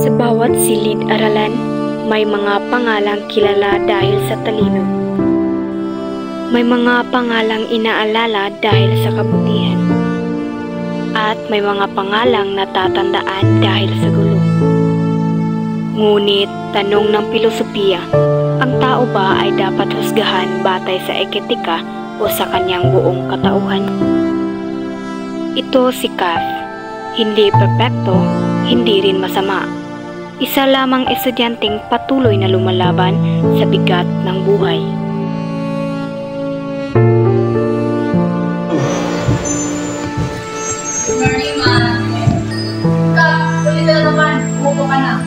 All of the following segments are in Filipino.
Sa bawat silid-aralan, may mga pangalang kilala dahil sa talino. May mga pangalang inaalala dahil sa kabutihan. At may mga pangalang natatandaan dahil sa gulo. Ngunit, tanong ng pilosopiya, ang tao ba ay dapat husgahan batay sa etika o sa kanyang buong katauhan? Ito si Kath. Hindi perpekto, hindi rin masama. Isa lamang estudyanteng patuloy na lumalaban sa bigat ng buhay. Good morning, Ma. Kath, ulit na naman. Umupo ka na.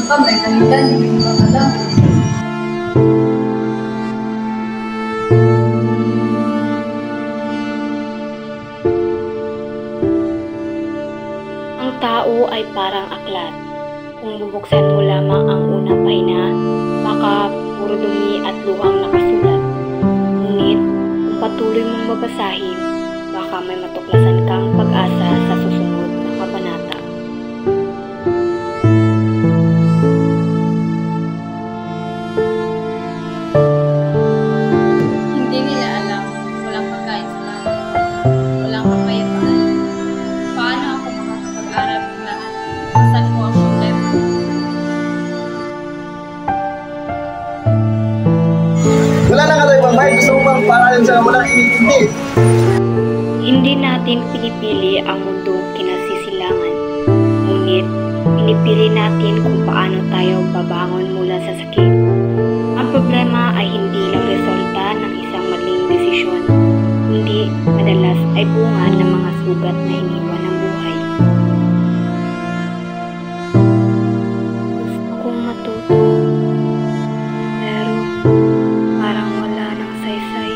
Ano may kanilan, hindi mo alam. Ang tao ay parang aklat. Kung bubuksan mo lamang ang unang pahina, baka puro dumi at luhang nakasulat. Ngunit, kung patuloy mong babasahin, baka may matuklasan kang pag-asa sa susunod na kabanata. Hindi nila alam. Walang pagkain sa langit. Walang kapayapaan. Paano ako makakapag-aral ng lahat? Saan ko ang problema? Wala na ka tayo bang may gusto mo bang paralin sa walang inintindi? Hindi natin pinipili ang mundong kinasisilangan. Ngunit, pinipili natin kung paano tayo babangon mula sa sakit. Ang problema ay hindi lang resulta ng isang maling desisyon, kundi madalas ay bunga ng mga sugat na iniwan ng buhay. Gusto kong matuto, pero parang wala ng saysay.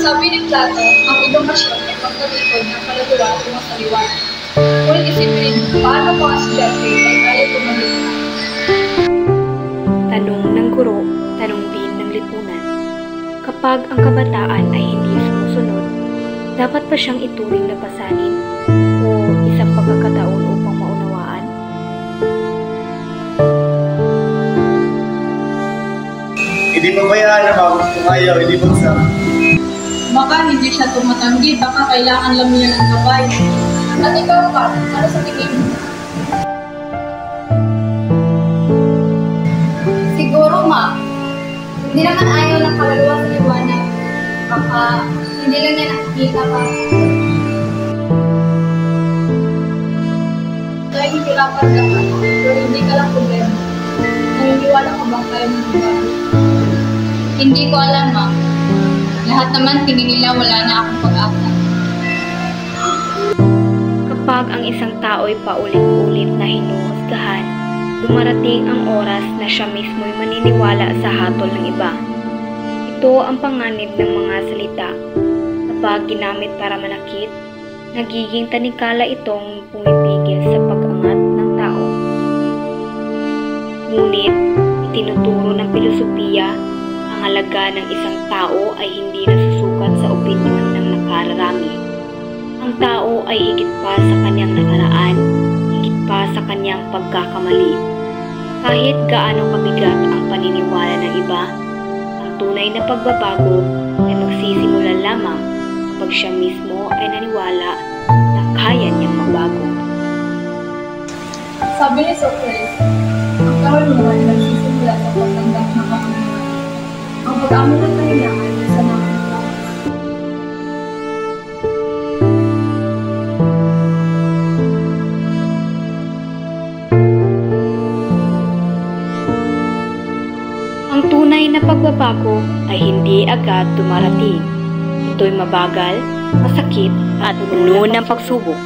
Sabi ni Plato, ang edukasyon ay pagkatipod ng kaluluwa at mga saliwanag. Ngunit isipin, paano kung ang estudyante ay ayaw tumalita? Tanong ng guro, tanong din ng lipunan. Kapag ang kabataan ay hindi sumusunod, dapat pa siyang ituring na pasanin o isang pagkakataon upang maunawaan? Hindi pa bayaan na bago kung ayaw, hindi bagsak. Baka hindi siya tumatanggi, baka kailangan lang niya ng gabay. At ikaw pa, ano sa tingin mo? Siguro, Ma. Hindi naman ayaw ng kaluluwa sa liwanag. Baka hindi lang niya nakikita pa. Kaya hihirapan ka pa, pero hindi ka lang problema. Naniniwala ka bang kaya mo magbago? Hindi ko alam, Ma. Lahat naman tingin nila wala na akong pag-asa. Kapag ang isang tao'y paulit-ulit na hinuhusgahan, dumarating ang oras na siya mismo'y maniniwala sa hatol ng iba. Ito ang panganib ng mga salita. Kapag ginamit para manakit, nagiging tanikala itong pumipigil sa pag-angat ng tao. Ngunit, itinuturo ng pilosopiya, ang halaga ng isang tao ay hindi nasusukat sa opinyon ng nakararami. Ang tao ay higit pa sa kanyang nakaraan, higit pa sa kanyang pagkakamali. Kahit gaano kabigat ang paniniwala ng iba, ang tunay na pagbabago ay magsisimula lamang kapag siya mismo ay naniwala na kaya niyang magbago. Sabi ni Socrates, ang karunungan ay nagsisimula sa pagtanggap ng kapangyarihan. Ang pag-amin ng kailangan ay sa mga tao. Ang tunay na pagbabago ay hindi agad dumarating. Ito'y mabagal, masakit at puno ng pagsubok.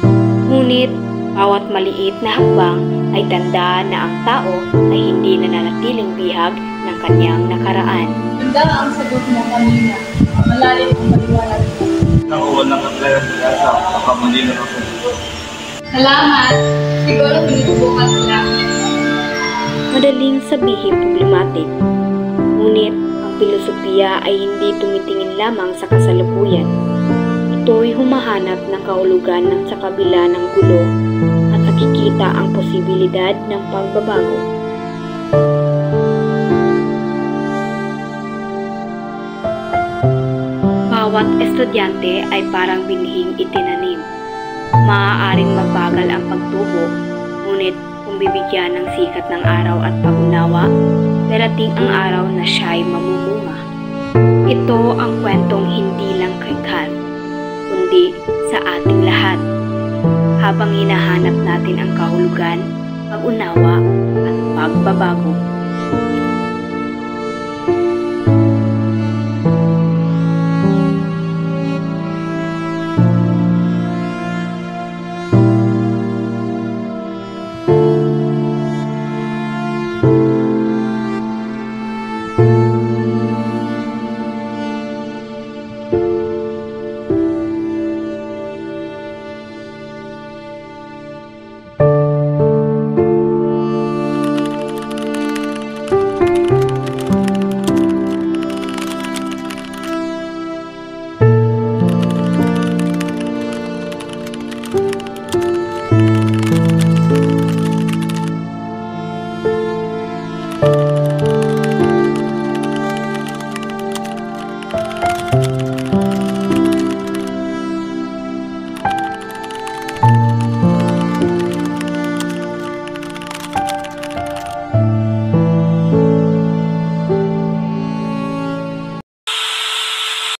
Ngunit, bawat maliit na hakbang ay tanda na ang tao ay hindi nananatiling bihag ng kanyang nakaraan. Ganda ang sagot mo kanina. Malalim ang paliwanag mo. Nakuha ng kaplayan sa baka mali na ako. Salamat. Siguro sinusubukan sila. Madaling sabihin problematic. Ngunit ang filosofiya ay hindi tumitingin lamang sa kasalukuyan. Ito'y humahanap ng kahulugan sa kabila ng gulo at nakikita ang posibilidad ng pagbabago. Bawat estudyante ay parang binhing itinanim. Maaaring mabagal ang pagtubo, ngunit kung bibigyan ng sikat ng araw at pag-unawa, darating ang araw na siya'y mamumunga. Ito ang kwentong hindi lang kay Kat, kundi sa ating lahat. Habang hinahanap natin ang kahulugan, pag-unawa at pagbabago.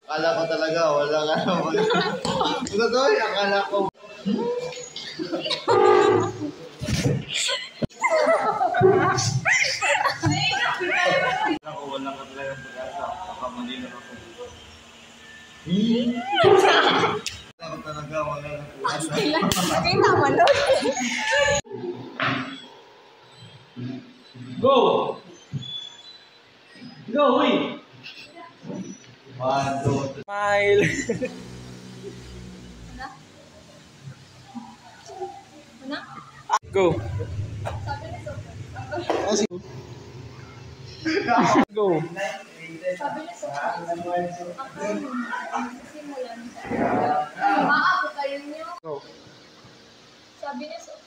Akala ko talaga, wala ka naman. Ito to, akala ko. Ako, wala ka talaga pag-asa. Baka mali na ako. Ako talaga, wala na pag-asa. Nakita mo nun. Go! Go, uy! 1, 2, 3. Smile! Go! Go! Sabi niya sa simulan. Maaabot kayo niyo. Go! Sabi niya sa